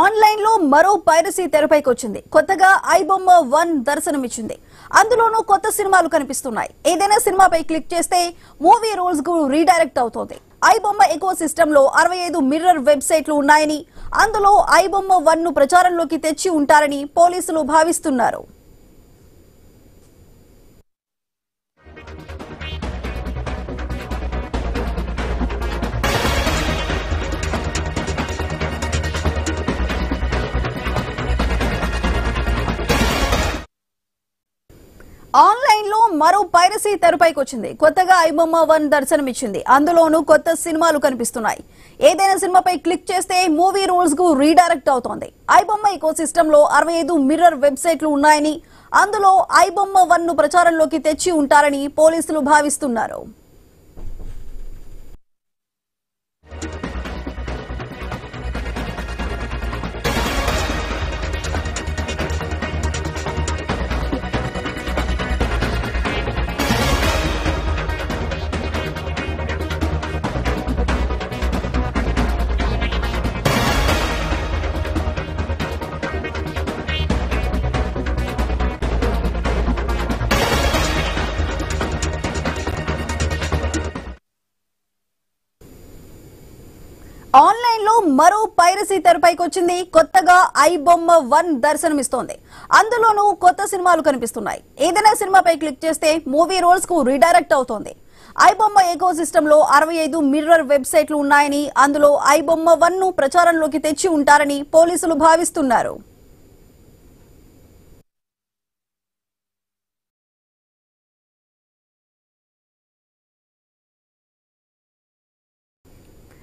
Online లో మరో piracy తెరపైకి వచ్చింది. కొత్తగా ఐబొమ్మ 1 దర్శనమిచ్చింది. అందులోనూ కొత్త సినిమాలు కనిపిస్తున్నాయి. ఏదైనా సినిమాపై క్లిక్ చేస్తే మూవీ రూల్స్ కు రీడైరెక్ట్ అవుతోంది. ఐబొమ్మ ఎకో సిస్టమ్ లో 65 మిర్రర్ వెబ్సైట్లు ఉన్నాయని, అందులో ఐబొమ్మ 1 ను ప్రచారంలోకి తెచ్చి ఉంటారని పోలీసులు భావిస్తున్నారు. ఆన్లైన్ లో మరో పైరసీ తెరపైకి వచ్చింది. కొత్తగా ఐబొమ్మ 1 దర్శనమిచ్చింది. అందులోనూ కొత్త సినిమాలు కనిపిస్తున్నాయి. ఏదైనా సినిమాపై క్లిక్ చేస్తే మూవీ రూల్స్ కు రీడైరెక్ట్ అవుతోంది. ఐబొమ్మ ఎకో సిస్టమ్ లో 65 మిర్రర్ వెబ్సైట్లు ఉన్నాయని, అందులో ఐబొమ్మ 1 ను ప్రచారంలోకి తెచ్చి ఉంటారని పోలీసులు భావిస్తున్నారు. ఆన్లైన్ లో మరో పైరసీ తెరపైకి వచ్చింది. కొత్తగా ఐబొమ్మ 1 దర్శనమిస్తోంది. అందులోనూ కొత్త సినిమాలు కనిపిస్తున్నాయి. ఏదైనా సినిమాపై క్లిక్ చేస్తే మూవీ రూల్స్ కు రీడైరెక్ట్ అవుతోంది. ఐబొమ్మ ఎకో సిస్టమ్ లో 65 మిర్రర్ వెబ్సైట్లు ఉన్నాయని, అందులో ఐబొమ్మ 1 ను ప్రచారంలోకి తెచ్చి ఉంటారని పోలీసులు భావిస్తున్నారు.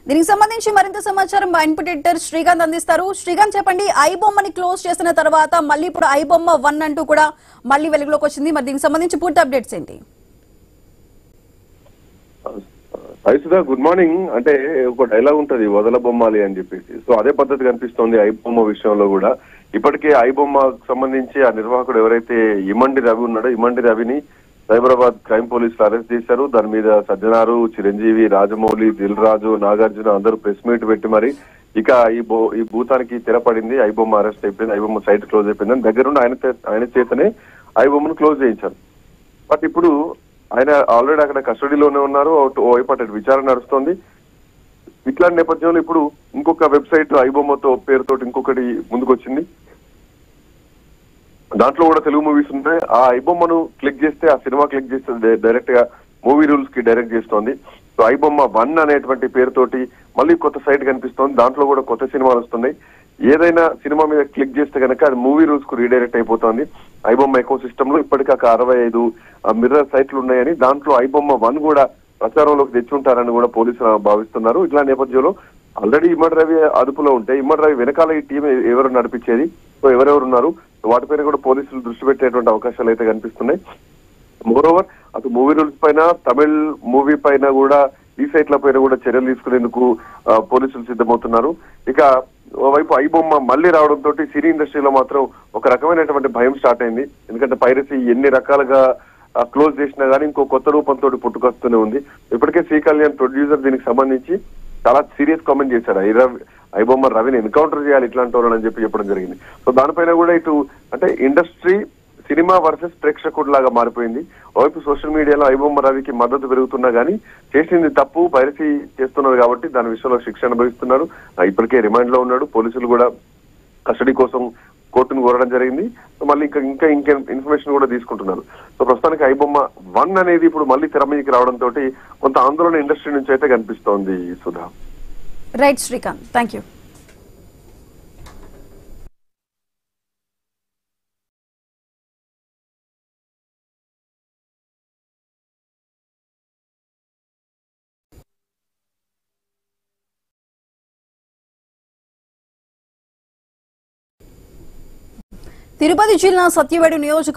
దీనికి సంబంధించి మరింత సమాచారం మా ఇన్పుట్ ఎడిటర్ శ్రీకాంత్ అందిస్తారు. శ్రీకాంత్, చెప్పండి, ఐబొమ్మని క్లోజ్ చేసిన తర్వాత మళ్ళీ ఇప్పుడు ఐబొమ్మ 1 అంటూ కూడా మళ్ళీ వెలుగులోకి వచ్చింది. మరి దీనికి సంబంధించి పూర్తి అప్డేట్స్ ఏంటి? Good morning. అంటే ఒక డైలాగ్ ఉంటది, వదల బొమ్మాలి అని చెప్పేసి. సో అదే పద్ధతి కనిపిస్తోంది ఐబొమ్మ విషయంలో కూడా. ఇప్పటికే ఐబొమ్మకు సంబంధించి ఆ నిర్వాహకుడు ఎవరైతే ఇమండి రవి ఉన్నాడో, ఇమండి రవిని సైబరాబాద్ క్రైమ్ పోలీసులు అరెస్ట్ చేశారు. దాని మీద సజ్జనారు, చిరంజీవి, రాజమౌళి, దిల్ రాజు, నాగార్జున అందరూ ప్రెస్ మీట్ పెట్టి మరి ఇక ఈ భూతానికి తెరపడింది. ఐబొమ్మ అరెస్ట్ అయిపోయింది, ఐబొమ్మ సైట్ క్లోజ్ అయిపోయింది. దగ్గరుండి ఆయన చేతనే ఐబొమ్మను క్లోజ్ చేయించారు. బట్ ఇప్పుడు ఆయన ఆల్రెడీ అక్కడ కస్టడీలోనే ఉన్నారు. ఓ విచారణ నడుస్తోంది. ఇట్లాంటి నేపథ్యంలో ఇప్పుడు ఇంకొక వెబ్సైట్ ఐబొమ్మతో పేరుతోటి ఇంకొకటి ముందుకు వచ్చింది. దాంట్లో కూడా తెలుగు మూవీస్ ఉంటాయి. ఆ ఐబొమ్మను క్లిక్ చేస్తే, ఆ సినిమా క్లిక్ చేస్తే డైరెక్ట్ గా మూవీ రూల్స్ కి డైరెక్ట్ చేస్తోంది. సో ఐబొమ్మ 1 అనేటువంటి పేరుతోటి మళ్ళీ కొత్త సైట్ కనిపిస్తోంది. దాంట్లో కూడా కొత్త సినిమాలు వస్తున్నాయి. ఏదైనా సినిమా మీద క్లిక్ చేస్తే కనుక అది మూవీ రూల్స్ కు రీడైరెక్ట్ అయిపోతుంది. ఐబొమ్మ ఎకో సిస్టమ్ లో ఇప్పటికీ 65 మిర్రర్ సైట్లు ఉన్నాయని, దాంట్లో ఐబొమ్మ 1 కూడా ప్రచారంలోకి తెచ్చుంటారని కూడా పోలీసులు భావిస్తున్నారు. ఇట్లా నేపథ్యంలో ఆల్రెడీ ఇమ్మడి రవి అదుపులో ఉంటే, ఇమ్మడి రవి వెనకాల ఈ టీం ఎవరు నడిపించేది, సో ఎవరెవరు ఉన్నారు, వాటిపైన కూడా పోలీసులు దృష్టి పెట్టేటువంటి అవకాశాలు అయితే కనిపిస్తున్నాయి. మోరోవర్ అటు మూవీ రూల్స్ పైన, తమిళ్ మూవీ పైన కూడా, ఈ సైట్ల పైన కూడా చర్యలు తీసుకునేందుకు పోలీసులు సిద్ధమవుతున్నారు. ఇక ఓవైపు ఐబొమ్మ మళ్ళీ రావడంతో సినీ ఇండస్ట్రీలో మాత్రం ఒక రకమైనటువంటి భయం స్టార్ట్ అయింది. ఎందుకంటే పైరసీ ఎన్ని రకాలుగా క్లోజ్ చేసినా కానీ ఇంకో కొత్త రూపంతో పుట్టుకొస్తూనే ఉంది. ఇప్పటికే శ్రీ కళ్యాణ్ ప్రొడ్యూసర్ దీనికి సంబంధించి చాలా సీరియస్ కామెంట్ చేశారు. ఐబొమ్మ రవిని ఎన్కౌంటర్ చేయాలి ఇట్లాంటి వాళ్ళని చెప్పడం జరిగింది. సో దానిపైన కూడా ఇటు అంటే ఇండస్ట్రీ సినిమా వర్సెస్ ప్రేక్షకుడు లాగా మారిపోయింది. ఒకవైపు సోషల్ మీడియాలో ఐబొమ్మ రవికి మద్దతు పెరుగుతున్నా కానీ చేసింది తప్పు, పైరసీ చేస్తున్నారు కాబట్టి దాని విషయంలో శిక్ష అనుభవిస్తున్నారు. ఇప్పటికే రిమాండ్ లో ఉన్నాడు. పోలీసులు కూడా కస్టడీ కోసం కోర్టును కోరడం జరిగింది. మళ్ళీ ఇంకా ఇన్ఫర్మేషన్ కూడా తీసుకుంటున్నారు. సో ప్రస్తుతానికి ఐబొమ్మ 1 అనేది ఇప్పుడు మళ్ళీ తెర మీదకి రావడంతో కొంత ఆందోళన ఇండస్ట్రీ నుంచి అయితే కనిపిస్తోంది. Sudha. Right Srikanth, thank you. Tirupati జిల్లా సత్యవేడు నియోజకవర్గం